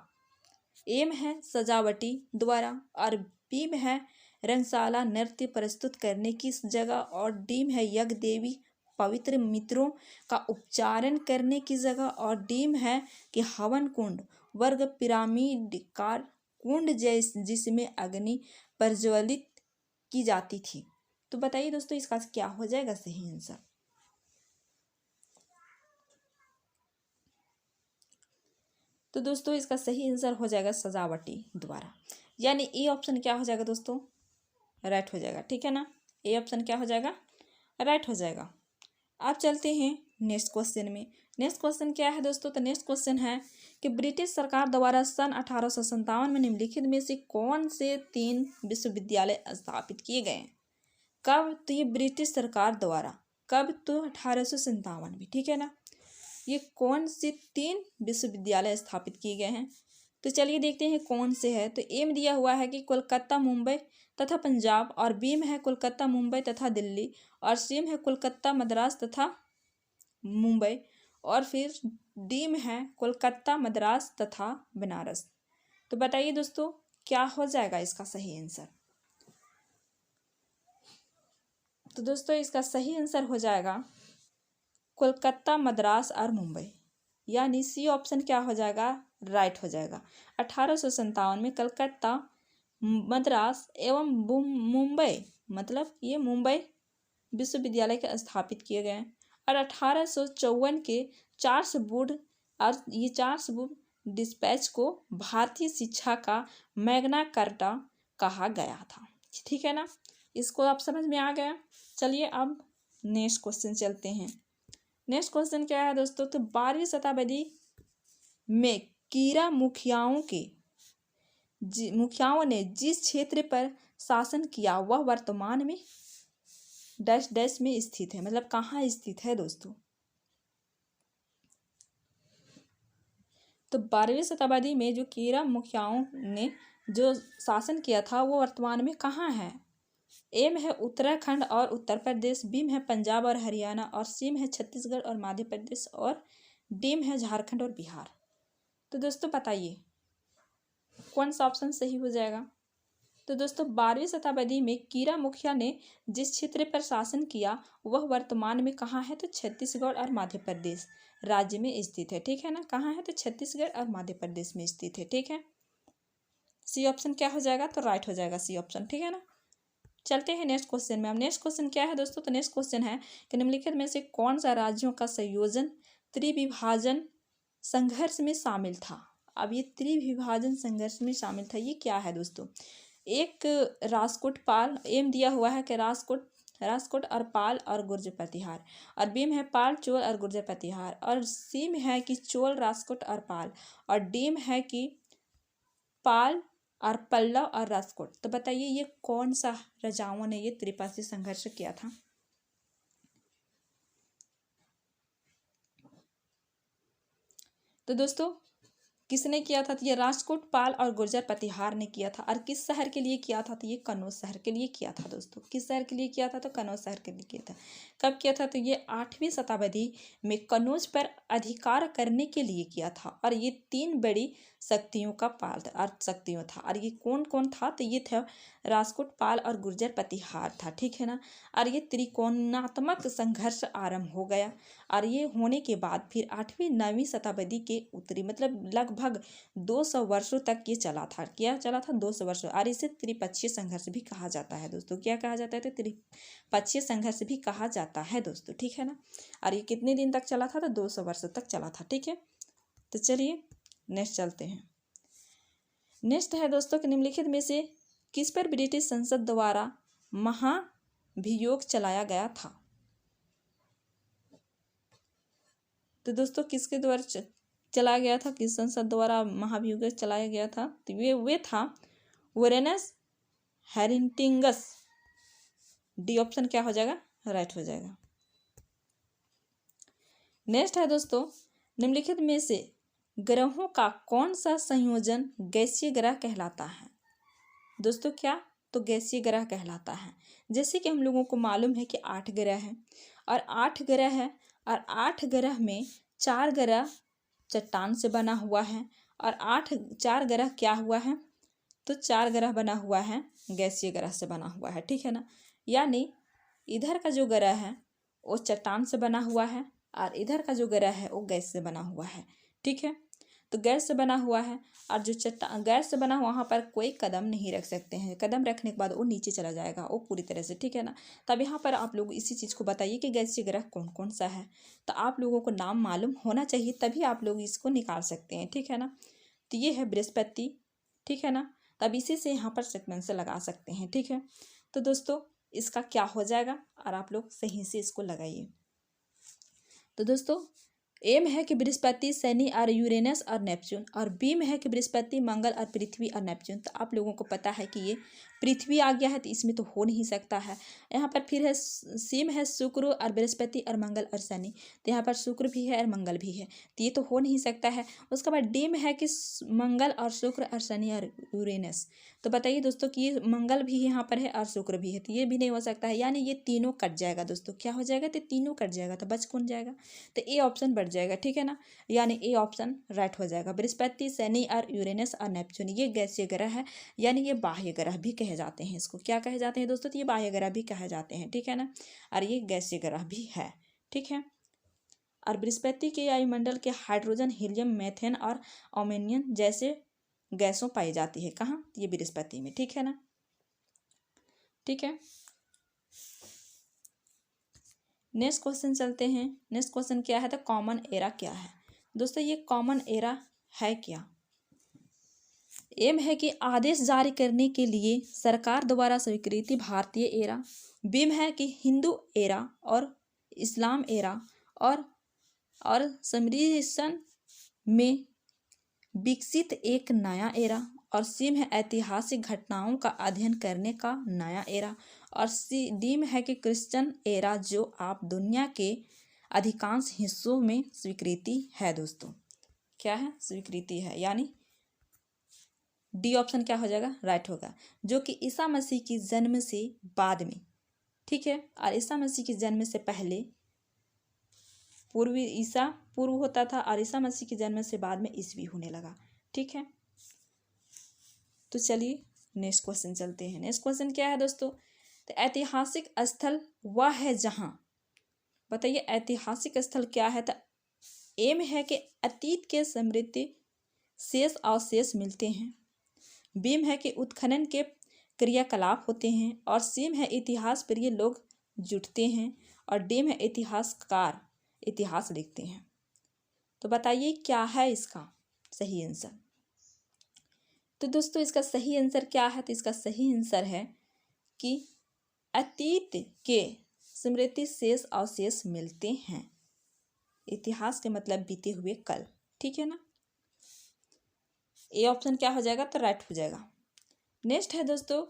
एम है सजावटी द्वारा और बीम है रंगशाला नृत्य प्रस्तुत करने की जगह और डीम है यज्ञ देवी पवित्र मित्रों का उपचारण करने की जगह और डीम है कि हवन कुंड वर्ग पिरामिडकार कुंड जिसमें अग्नि प्रज्वलित की जाती थी। तो बताइए दोस्तों इसका क्या हो जाएगा सही आंसर। तो दोस्तों इसका सही आंसर हो जाएगा सजावटी द्वारा, यानी ए ऑप्शन क्या हो जाएगा दोस्तों, राइट हो जाएगा, ठीक है ना। ए ऑप्शन क्या हो जाएगा, राइट हो जाएगा। अब चलते हैं नेक्स्ट क्वेश्चन में। नेक्स्ट क्वेश्चन क्या है दोस्तों? तो नेक्स्ट क्वेश्चन है कि ब्रिटिश सरकार द्वारा सन 1857 में निम्नलिखित में से कौन से 3 विश्वविद्यालय स्थापित किए गए हैं? कब? तो ये ब्रिटिश सरकार द्वारा कब? तो 1857 में, ठीक है ना। ये कौन से 3 विश्वविद्यालय स्थापित किए गए हैं? तो चलिए देखते हैं कौन से है। तो एम दिया हुआ है कि कोलकाता, मुंबई तथा पंजाब, और बीम है कोलकाता, मुंबई तथा दिल्ली, और सीम है कोलकाता, मद्रास तथा मुंबई, और फिर डीम है कोलकाता, मद्रास तथा बनारस। तो बताइए दोस्तों क्या हो जाएगा इसका सही आंसर? तो दोस्तों इसका सही आंसर हो जाएगा कोलकाता, मद्रास और मुंबई, यानी सी ऑप्शन क्या हो जाएगा? राइट हो जाएगा। 1857 में कलकत्ता, मद्रास एवं मुंबई, मतलब ये मुंबई विश्वविद्यालय के स्थापित किए गए हैं। और 1854 के चार्ल्स वुड, और ये चार्ल्स वुड डिस्पैच को भारतीय शिक्षा का मैग्ना कार्टा कहा गया था, ठीक है ना। इसको आप समझ में आ गया। चलिए अब नेक्स्ट क्वेश्चन चलते हैं। नेक्स्ट क्वेश्चन क्या है दोस्तों? तो 12वीं शताब्दी में कीरा मुखियाओं ने जिस क्षेत्र पर शासन किया वह वर्तमान में डैश डैश में स्थित है, मतलब कहाँ स्थित है दोस्तों? तो 12वीं शताब्दी में जो कीरा मुखियाओं ने जो शासन किया था वो वर्तमान में कहाँ है? एम है उत्तराखंड और उत्तर प्रदेश, बीम है पंजाब और हरियाणा, और सीम है छत्तीसगढ़ और मध्य प्रदेश, और डीम है झारखंड और बिहार। तो दोस्तों बताइए कौन सा ऑप्शन सही हो जाएगा? तो दोस्तों 12वीं शताब्दी में कीरा मुखिया ने जिस क्षेत्र पर शासन किया वह वर्तमान में कहाँ है? तो छत्तीसगढ़ और मध्य प्रदेश राज्य में स्थित है, ठीक है ना। कहाँ है? तो छत्तीसगढ़ और मध्य प्रदेश में स्थित है, ठीक है। सी ऑप्शन क्या हो जाएगा? तो राइट हो जाएगा सी ऑप्शन, ठीक है ना। चलते हैं नेक्स्ट क्वेश्चन में। अब नेक्स्ट क्वेश्चन क्या है दोस्तों? तो नेक्स्ट क्वेश्चन है कि निम्नलिखित में से कौन सा राज्यों का संयोजन त्रिविभाजन संघर्ष में शामिल था? अब ये त्रिविभाजन संघर्ष में शामिल था, ये क्या है दोस्तों? एक राजकोट पाल, एम दिया हुआ है कि राजकोट और पाल और गुर्जर प्रतिहार, और बीम है पाल, चोल और गुर्जर प्रतिहार, और सीम है कि चोल, राजकोट और पाल, और डीम है कि पाल और पल्लव और राजकोट। तो बताइए ये कौन सा राजाओं ने ये त्रिपाक्षिक संघर्ष किया था? तो दोस्तों किसने किया था? तो ये राजकोट, पाल और गुर्जर प्रतिहार ने किया था। और किस शहर के लिए किया था? तो ये कन्नौज शहर के लिए किया था दोस्तों। किस शहर के लिए किया था? तो कन्नौज शहर के लिए किया था। कब किया था? तो ये 8वीं शताब्दी में कन्नौज पर अधिकार करने के लिए किया था। और ये 3 बड़ी शक्तियों का पाल था और शक्तियों था। और ये कौन कौन था? तो ये था राजकोट, पाल और गुर्जर प्रतिहार था, ठीक है ना। और ये त्रिकोणात्मक संघर्ष आरंभ हो गया। और ये होने के बाद फिर 8वीं 9वीं शताब्दी के उत्तरी, मतलब लगभग 200 वर्षों तक ये चला था। क्या चला था? 200 वर्षों। और इसे त्रिपक्षीय संघर्ष भी कहा जाता है दोस्तों। क्या कहा जाता है? तो त्रिपक्षीय संघर्ष भी कहा जाता है दोस्तों, ठीक है ना। और ये कितने दिन तक चला था? तो 200 वर्षों तक चला था, ठीक है। तो चलिए नेक्स्ट चलते हैं। नेक्स्ट है दोस्तों कि निम्नलिखित में से किस पर ब्रिटिश संसद द्वारा महाभियोग चलाया गया था? तो दोस्तों किसके द्वारा चलाया गया था? किस संसद द्वारा महाभियोग चलाया गया था? तो वे था वोरेनस हेरिंटिंगस। डी ऑप्शन क्या हो जाएगा? राइट हो जाएगा। नेक्स्ट है दोस्तों निम्नलिखित में से ग्रहों का कौन सा संयोजन गैसीय ग्रह कहलाता है? दोस्तों क्या? तो गैसीय ग्रह कहलाता है। जैसे कि हम लोगों को मालूम है कि 8 ग्रह हैं, और 8 ग्रह है, और 8 ग्रह में 4 ग्रह चट्टान से बना हुआ है, और 4 ग्रह क्या हुआ है? तो 4 ग्रह बना हुआ है गैसीय ग्रह से बना हुआ है, ठीक है ना। यानी इधर का जो ग्रह है वो चट्टान से बना हुआ है, और इधर का जो ग्रह है वो गैस से बना हुआ है, ठीक है। तो गैस से बना हुआ है, और जो चट्टान गैस से बना वहाँ पर कोई कदम नहीं रख सकते हैं। कदम रखने के बाद वो नीचे चला जाएगा वो पूरी तरह से, ठीक है ना। तब यहाँ पर आप लोग इसी चीज़ को बताइए कि गैसीय ग्रह कौन कौन सा है। तो आप लोगों को नाम मालूम होना चाहिए, तभी आप लोग इसको निकाल सकते हैं, ठीक है ना। तो ये है बृहस्पति, ठीक है ना। तब इसी से यहाँ पर सेगमेंट से लगा सकते हैं, ठीक है। तो दोस्तों इसका क्या हो जाएगा? और आप लोग सही से इसको लगाइए। तो दोस्तों ए में है कि बृहस्पति, शनि और यूरेनस और नेपच्यून, और बी में है कि बृहस्पति, मंगल और पृथ्वी और नेपच्यून। तो आप लोगों को पता है कि ये पृथ्वी आ गया है, तो इसमें तो हो नहीं सकता है। यहाँ पर फिर है सी में है शुक्र और बृहस्पति और मंगल और शनि, तो यहाँ पर शुक्र भी है और मंगल भी है, तो ये तो हो नहीं सकता है। उसके बाद डी में है कि मंगल और शुक्र और शनि और यूरेनस। तो बताइए दोस्तों कि ये मंगल भी यहाँ पर है और शुक्र भी है, तो ये भी नहीं हो सकता है, यानी ये तीनों कट जाएगा दोस्तों। क्या हो जाएगा? तो तीनों कट जाएगा, तो बच कौन जाएगा? तो ए ऑप्शन बढ़ जाएगा, ठीक है ना, यानी ए ऑप्शन राइट हो जाएगा। बृहस्पति, शनि और यूरेनस और नेपच्यून ये गैसीय ग्रह है, यानी ये बाह्य ग्रह भी कहे जाते हैं। इसको क्या कहे जाते हैं दोस्तों? तो ये बाह्य ग्रह भी कहे जाते हैं, ठीक है ना, और ये गैसीय ग्रह भी है, ठीक है। और बृहस्पति के वायुमंडल के हाइड्रोजन, हीलियम, मीथेन और अमोनियम जैसे गैसों पाई जाती है। कहाँ? ये बृहस्पति में, ठीक है ना, ठीक है। नेक्स्ट क्वेश्चन चलते हैं। नेक्स्ट क्वेश्चन क्या है? तो कॉमन एरा क्या है दोस्तों? ये कॉमन एरा है क्या? एम है कि आदेश जारी करने के लिए सरकार द्वारा स्वीकृति भारतीय एरा। बीम है कि हिंदू एरा और इस्लाम एरा और समृद्धन में विकसित एक नया एरा। और सीम है ऐतिहासिक घटनाओं का अध्ययन करने का नया एरा। और सी डीम है कि क्रिश्चियन एरा, जो आप दुनिया के अधिकांश हिस्सों में स्वीकृति है दोस्तों। क्या है? स्वीकृति है, यानी डी ऑप्शन क्या हो जाएगा? राइट होगा, जो कि ईसा मसीह की जन्म से बाद में, ठीक है, और ईसा मसीह के जन्म से पहले ईसा पूर्व होता था, और ईसा मसीह के जन्म से बाद में ईसवी होने लगा, ठीक है। तो चलिए नेक्स्ट क्वेश्चन चलते हैं। नेक्स्ट क्वेश्चन क्या है दोस्तों? तो ऐतिहासिक स्थल वह है जहाँ, बताइए ऐतिहासिक स्थल क्या है? तो एम है कि अतीत के समृद्धि शेष अवशेष मिलते हैं। बीम है कि उत्खनन के क्रियाकलाप होते हैं। और सीम है इतिहास प्रिय लोग जुटते हैं। और डीम है इतिहासकार इतिहास लिखते हैं। तो बताइए क्या है इसका सही आंसर? तो दोस्तों इसका सही आंसर क्या है? तो इसका सही आंसर है कि अतीत के स्मृति शेष अवशेष मिलते हैं। इतिहास के मतलब बीते हुए कल, ठीक है ना। ए ऑप्शन क्या हो जाएगा? तो राइट हो जाएगा। नेक्स्ट है दोस्तों,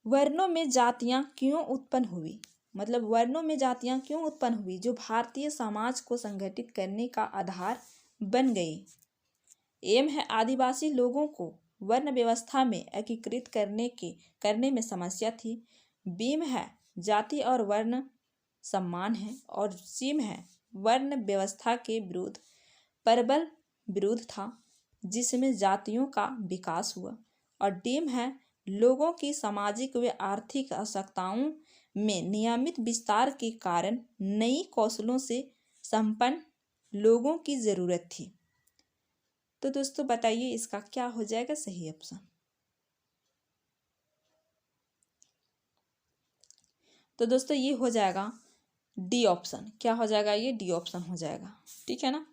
वर्णों में जातियां क्यों उत्पन्न हुई? मतलब वर्णों में जातियां क्यों उत्पन्न हुई जो भारतीय समाज को संगठित करने का आधार बन गई? एम है आदिवासी लोगों को वर्ण व्यवस्था में एकीकृत करने में समस्या थी। बीम है जाति और वर्ण सम्मान है। और सीम है वर्ण व्यवस्था के विरुद्ध प्रबल विरोध था, जिसमें जातियों का विकास हुआ। और डीम है लोगों की सामाजिक व आर्थिक आवश्यकताओं में नियमित विस्तार के कारण नई कौशलों से संपन्न लोगों की जरूरत थी। तो दोस्तों बताइए इसका क्या हो जाएगा सही ऑप्शन? तो दोस्तों ये हो जाएगा डी ऑप्शन। क्या हो जाएगा? ये डी ऑप्शन हो जाएगा, ठीक है ना।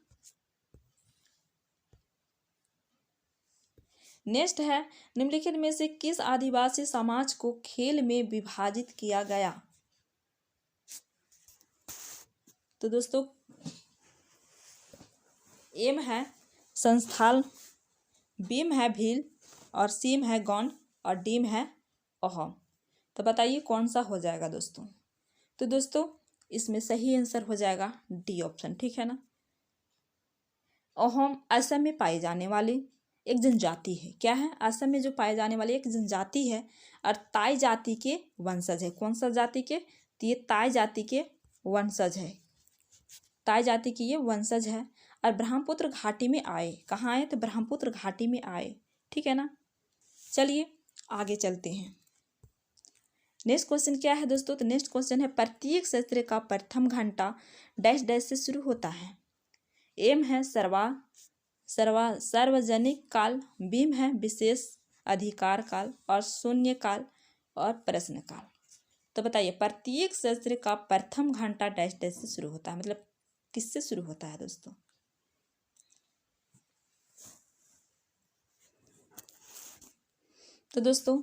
नेक्स्ट है, निम्नलिखित में से किस आदिवासी समाज को खेल में विभाजित किया गया? तो दोस्तों एम है संस्थाल, बीम है भील, और सीम है गौंड, और डीम है अहोम। तो बताइए कौन सा हो जाएगा दोस्तों? तो दोस्तों इसमें सही आंसर हो जाएगा डी ऑप्शन, ठीक है ना। अहोम असम में पाई जाने वाली एक जनजाति है। क्या है? असम में जो पाए जाने वाली एक जनजाति है, और ताई जाति के वंशज है। कौन सा जाति के? तो ये ताई जाति के वंशज है। ताई जाति की ये वंशज है, और ब्रह्मपुत्र घाटी में आए। कहाँ आए? तो ब्रह्मपुत्र घाटी में आए, ठीक है ना। चलिए आगे चलते हैं। नेक्स्ट क्वेश्चन क्या है दोस्तों? तो नेक्स्ट क्वेश्चन है, प्रत्येक सत्र का प्रथम घंटा डैश डैश से शुरू होता है। एम है सार्वजनिक काल, बीम है विशेष अधिकार काल, और शून्य काल और प्रश्न काल। तो बताइए प्रत्येक सत्र का प्रथम घंटा डैश डैश से शुरू होता है, मतलब किससे शुरू होता है दोस्तों? तो दोस्तों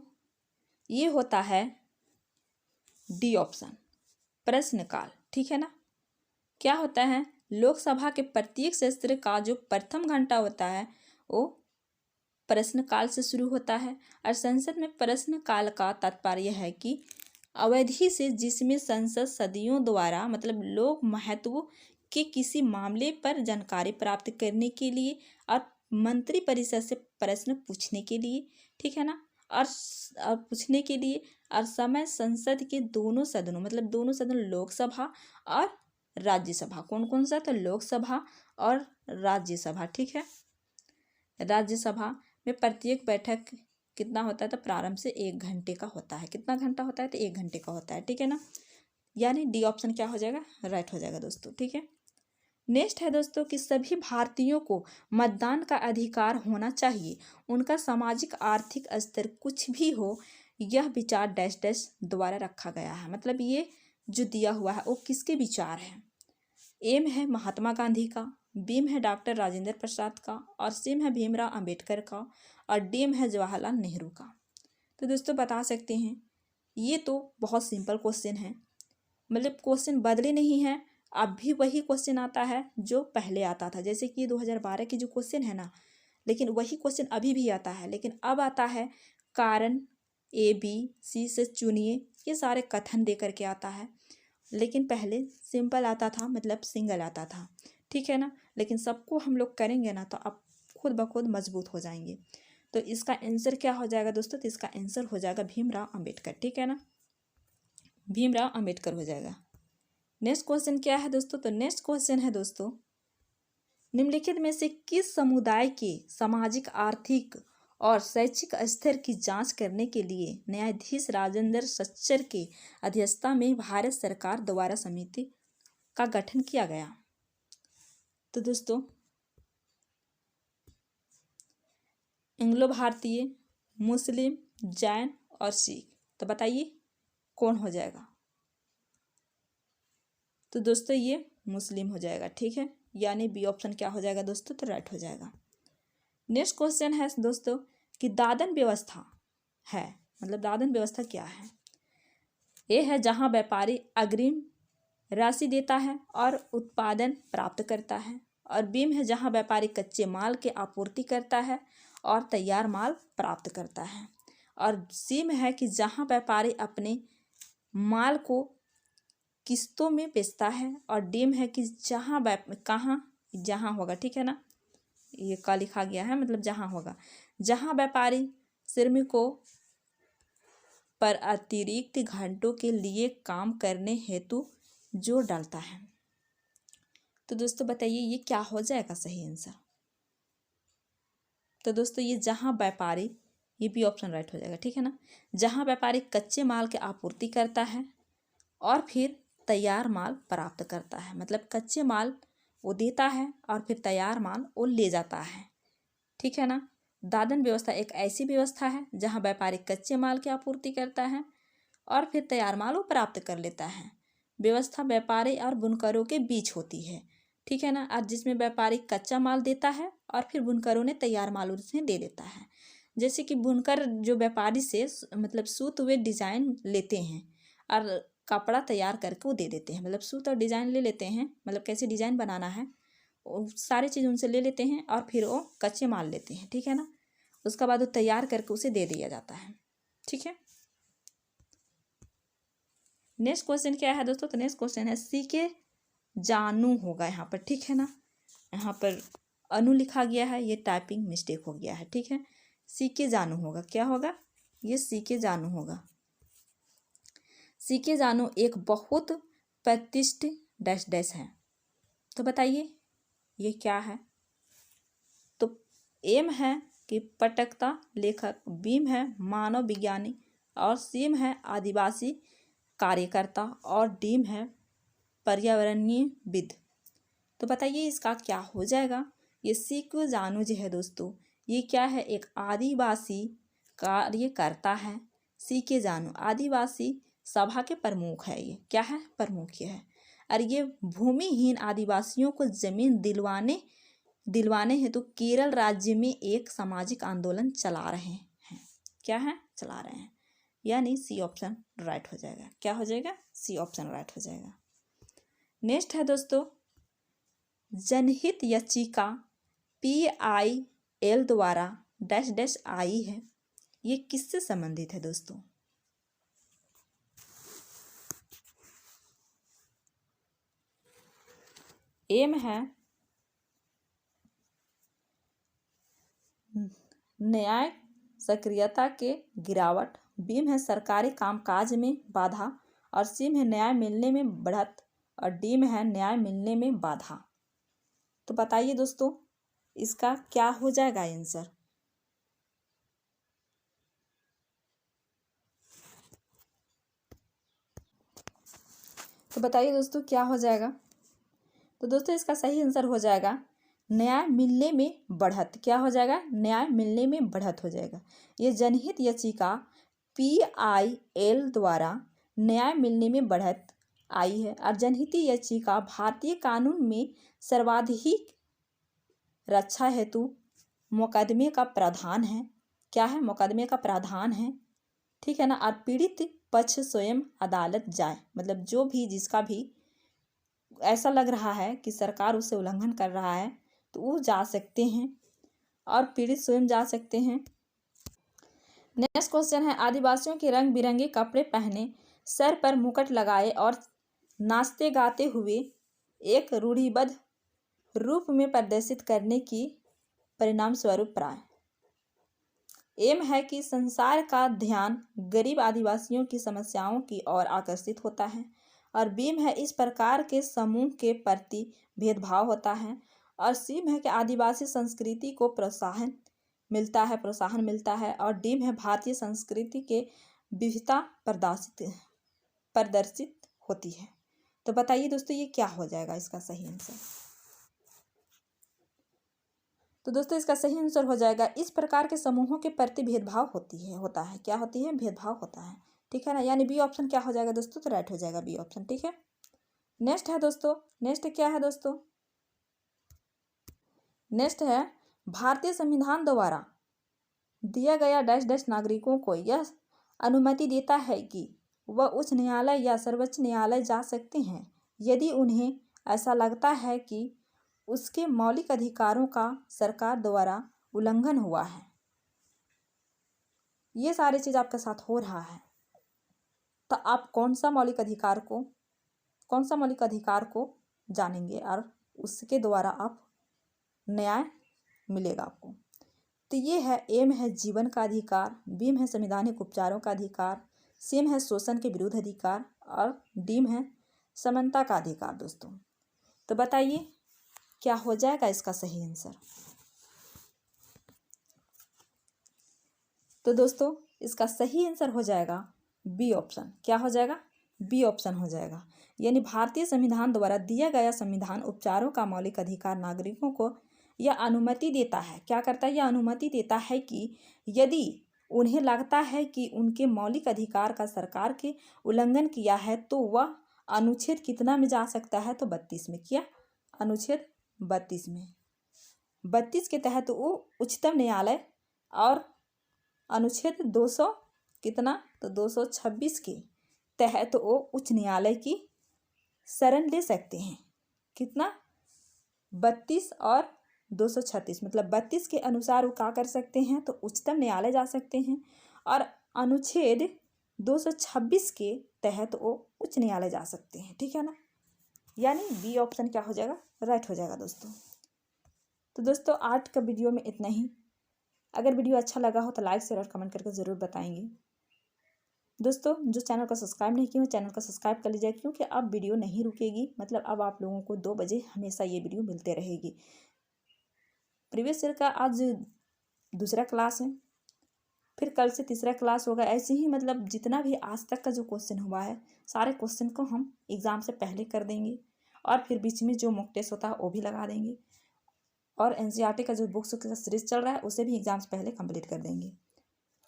ये होता है डी ऑप्शन, प्रश्न काल, ठीक है ना। क्या होता है, लोकसभा के प्रत्येक सत्र का जो प्रथम घंटा होता है वो प्रश्नकाल से शुरू होता है। और संसद में प्रश्नकाल का तात्पर्य है कि अवधि से जिसमें संसद सदस्यों द्वारा मतलब लोक महत्व के किसी मामले पर जानकारी प्राप्त करने के लिए और मंत्रिपरिषद से प्रश्न पूछने के लिए, ठीक है ना, और पूछने के लिए, और समय संसद के दोनों सदनों मतलब दोनों सदन लोकसभा और राज्यसभा, कौन कौन सा, तो लोकसभा और राज्यसभा, ठीक है। राज्यसभा में प्रत्येक बैठक कितना होता है, तो प्रारंभ से 1 घंटे का होता है। कितना घंटा होता है, तो 1 घंटे का होता है, ठीक है ना। यानी डी ऑप्शन क्या हो जाएगा, राइट हो जाएगा दोस्तों, ठीक है। नेक्स्ट है दोस्तों कि सभी भारतीयों को मतदान का अधिकार होना चाहिए, उनका सामाजिक आर्थिक स्तर कुछ भी हो, यह विचार डैश डैश द्वारा रखा गया है। मतलब ये जो दिया हुआ है वो किसके विचार है। एम है महात्मा गांधी का, बीम है डॉक्टर राजेंद्र प्रसाद का, और सीम है भीमराव अंबेडकर का, और डीम है जवाहरलाल नेहरू का। तो दोस्तों बता सकते हैं ये तो बहुत सिंपल क्वेश्चन है, मतलब क्वेश्चन बदले नहीं है, अब भी वही क्वेश्चन आता है जो पहले आता था। जैसे कि 2012 की जो क्वेश्चन है ना, लेकिन वही क्वेश्चन अभी भी आता है, लेकिन अब आता है कारण ए बी सी से चुनिए, ये सारे कथन दे करके आता है। लेकिन पहले सिंपल आता था, मतलब सिंगल आता था, ठीक है ना। लेकिन सबको हम लोग करेंगे ना तो अब खुद ब खुद मजबूत हो जाएंगे। तो इसका आंसर क्या हो जाएगा दोस्तों, तो इसका आंसर हो जाएगा भीमराव अंबेडकर, ठीक है ना, भीमराव अंबेडकर हो जाएगा। नेक्स्ट क्वेश्चन क्या है दोस्तों, तो नेक्स्ट क्वेश्चन है दोस्तों, निम्नलिखित में से किस समुदाय के सामाजिक आर्थिक और शैक्षिक स्तर की जांच करने के लिए न्यायाधीश राजेंद्र सच्चर के अध्यक्षता में भारत सरकार द्वारा समिति का गठन किया गया। तो दोस्तों एंग्लो भारतीय, मुस्लिम, जैन और सिख, तो बताइए कौन हो जाएगा। तो दोस्तों ये मुस्लिम हो जाएगा, ठीक है, यानी बी ऑप्शन क्या हो जाएगा दोस्तों, तो राइट हो जाएगा। नेक्स्ट क्वेश्चन है दोस्तों कि दादन व्यवस्था है, मतलब दादन व्यवस्था क्या है। ये है जहां व्यापारी अग्रिम राशि देता है और उत्पादन प्राप्त करता है, और बीम है जहां व्यापारी कच्चे माल की आपूर्ति करता है और तैयार माल प्राप्त करता है, और सीम है कि जहां व्यापारी अपने माल को किस्तों में बेचता है, और डीम है कि जहां होगा, ठीक है ना, ये का लिखा गया है, मतलब जहां होगा, जहां व्यापारी श्रमिकों पर अतिरिक्त घंटों के लिए काम करने हेतु जोर डालता है। तो दोस्तों बताइए ये क्या हो जाएगा सही आंसर। तो दोस्तों ये जहां व्यापारी, ये भी ऑप्शन राइट हो जाएगा, ठीक है ना, जहां व्यापारी कच्चे माल की आपूर्ति करता है और फिर तैयार माल प्राप्त करता है, मतलब कच्चे माल वो देता है और फिर तैयार माल वो ले जाता है, ठीक है ना। दादन व्यवस्था एक ऐसी व्यवस्था है जहां व्यापारी कच्चे माल की आपूर्ति करता है और फिर तैयार माल वो प्राप्त कर लेता है। व्यवस्था व्यापारी और बुनकरों के बीच होती है, ठीक है ना, और जिसमें व्यापारी कच्चा माल देता है और फिर बुनकरों ने तैयार माल उसमें दे देता है। जैसे कि बुनकर जो व्यापारी से मतलब सूत हुए डिजाइन लेते हैं और कपड़ा तैयार करके वो दे देते हैं, मतलब सूत और डिजाइन ले लेते हैं, मतलब कैसे डिजाइन बनाना है वो सारी चीज़ उनसे ले लेते हैं और फिर वो कच्चे माल लेते हैं, ठीक है ना, उसका बाद वो तैयार करके उसे दे दिया जाता है, ठीक है। नेक्स्ट क्वेश्चन क्या है दोस्तों, तो नेक्स्ट क्वेश्चन है सी के जानू होगा यहाँ पर, ठीक है ना, यहाँ पर अनु लिखा गया है, ये टाइपिंग मिस्टेक हो गया है, ठीक है, सी के जानू होगा, क्या होगा, ये सी के जानू होगा। सी के जानू एक बहुत प्रतिष्ठित डैश डैश है, तो बताइए ये क्या है। तो एम है कि पटकथा लेखक, बीम है मानव विज्ञानी, और सीम है आदिवासी कार्यकर्ता, और डीम है पर्यावरणीयविद। तो बताइए इसका क्या हो जाएगा। ये सी के जानू जो है दोस्तों ये क्या है, एक आदिवासी कार्यकर्ता है। सी के जानू आदिवासी सभा के प्रमुख है, ये क्या है, प्रमुख ये है, और ये भूमिहीन आदिवासियों को जमीन दिलवाने हेतु केरल राज्य में एक सामाजिक आंदोलन चला रहे हैं, क्या है, चला रहे हैं, यानी सी ऑप्शन राइट हो जाएगा, क्या हो जाएगा, सी ऑप्शन राइट हो जाएगा। नेक्स्ट है दोस्तों जनहित याचिका PIL द्वारा डैश डैश आई है, ये किससे संबंधित है दोस्तों? एम है न्याय सक्रियता के गिरावट, बीम है सरकारी कामकाज में बाधा, और सीम है न्याय मिलने में बढ़त, और डीम है न्याय मिलने में बाधा। तो बताइए दोस्तों इसका क्या हो जाएगा आंसर? तो बताइए दोस्तों क्या हो जाएगा? तो दोस्तों इसका सही आंसर हो जाएगा न्याय मिलने में बढ़त। क्या हो जाएगा? न्याय मिलने में बढ़त हो जाएगा। ये जनहित याचिका PIL द्वारा न्याय मिलने में बढ़त आई है, और जनहित याचिका भारतीय कानून में सर्वाधिक रक्षा हेतु मुकदमे का प्रावधान है। क्या है? मुकदमे का प्रावधान है, ठीक है ना। और पीड़ित पक्ष स्वयं अदालत जाए, मतलब जो भी जिसका भी ऐसा लग रहा है कि सरकार उसे उल्लंघन कर रहा है तो वो जा सकते हैं, और पीड़ित स्वयं जा सकते हैं। नेक्स्ट क्वेश्चन है, आदिवासियों के रंग बिरंगे कपड़े पहने, सर पर मुकुट लगाए और नाचते गाते हुए एक रूढ़िबद्ध रूप में प्रदर्शित करने की परिणाम स्वरूप प्राय। एम है कि संसार का ध्यान गरीब आदिवासियों की समस्याओं की ओर आकर्षित होता है, और बीम है इस प्रकार के समूह के प्रति भेदभाव होता है, और सीम है कि आदिवासी संस्कृति को प्रोत्साहन मिलता है, और डीम है भारतीय संस्कृति के विविधता प्रदर्शित होती है। तो बताइए दोस्तों ये क्या हो जाएगा इसका सही आंसर? तो दोस्तों इसका सही आंसर हो जाएगा इस प्रकार के समूहों के प्रति भेदभाव होता है। क्या होती है? भेदभाव होता है, ठीक है ना। यानी बी ऑप्शन क्या हो जाएगा दोस्तों? तो राइट हो जाएगा बी ऑप्शन, ठीक है। नेक्स्ट है दोस्तों, नेक्स्ट क्या है दोस्तों? नेक्स्ट है भारतीय संविधान द्वारा दिया गया डैश डैश नागरिकों को यह अनुमति देता है कि वह उच्च न्यायालय या सर्वोच्च न्यायालय जा सकते हैं यदि उन्हें ऐसा लगता है कि उसके मौलिक अधिकारों का सरकार द्वारा उल्लंघन हुआ है। ये सारी चीज़ आपके साथ हो रहा है, तो आप कौन सा मौलिक अधिकार को जानेंगे और उसके द्वारा आप न्याय मिलेगा आपको। तो ये है एम है जीवन का अधिकार, बीम है संवैधानिक उपचारों का अधिकार, सीम है शोषण के विरुद्ध अधिकार, और डीम है समानता का अधिकार दोस्तों। तो बताइए क्या हो जाएगा इसका सही आंसर? तो दोस्तों इसका सही आंसर हो जाएगा बी ऑप्शन। क्या हो जाएगा? बी ऑप्शन हो जाएगा। यानी भारतीय संविधान द्वारा दिया गया संविधान उपचारों का मौलिक अधिकार नागरिकों को यह अनुमति देता है। क्या करता है? यह अनुमति देता है कि यदि उन्हें लगता है कि उनके मौलिक अधिकार का सरकार के उल्लंघन किया है तो वह अनुच्छेद कितना में जा सकता है? तो 32 में। क्या? अनुच्छेद 32 में। 32 के तहत वो उच्चतम न्यायालय, और अनुच्छेद 200 कितना? तो 226 के तहत वो उच्च न्यायालय की शरण ले सकते हैं। कितना? 32 और 236, मतलब 32 के अनुसार वो क्या कर सकते हैं? तो उच्चतम न्यायालय जा सकते हैं, और अनुच्छेद 226 के तहत वो उच्च न्यायालय जा सकते हैं, ठीक है ना। यानी बी ऑप्शन क्या हो जाएगा? राइट हो जाएगा दोस्तों। तो दोस्तों आज का वीडियो में इतना ही। अगर वीडियो अच्छा लगा हो तो लाइक शेयर और कमेंट करके ज़रूर बताएंगे। दोस्तों जो चैनल को सब्सक्राइब नहीं किया हो चैनल को सब्सक्राइब कर लीजिए, क्योंकि अब वीडियो नहीं रुकेगी। मतलब अब आप लोगों को 2 बजे हमेशा ये वीडियो मिलते रहेगी। प्रीवियस ईयर का आज दूसरा क्लास है, फिर कल से तीसरा क्लास होगा। ऐसे ही मतलब जितना भी आज तक का जो क्वेश्चन हुआ है सारे क्वेश्चन को हम एग्ज़ाम से पहले कर देंगे, और फिर बीच में जो मॉक टेस्ट होता है वो भी लगा देंगे, और NCERT का जो बुक्स का सीरीज चल रहा है उसे भी एग्ज़ाम से पहले कंप्लीट कर देंगे।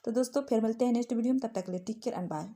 तो दोस्तों फिर मिलते हैं नेक्स्ट वीडियो में, तब तक के लिए टेक केयर एंड बाय।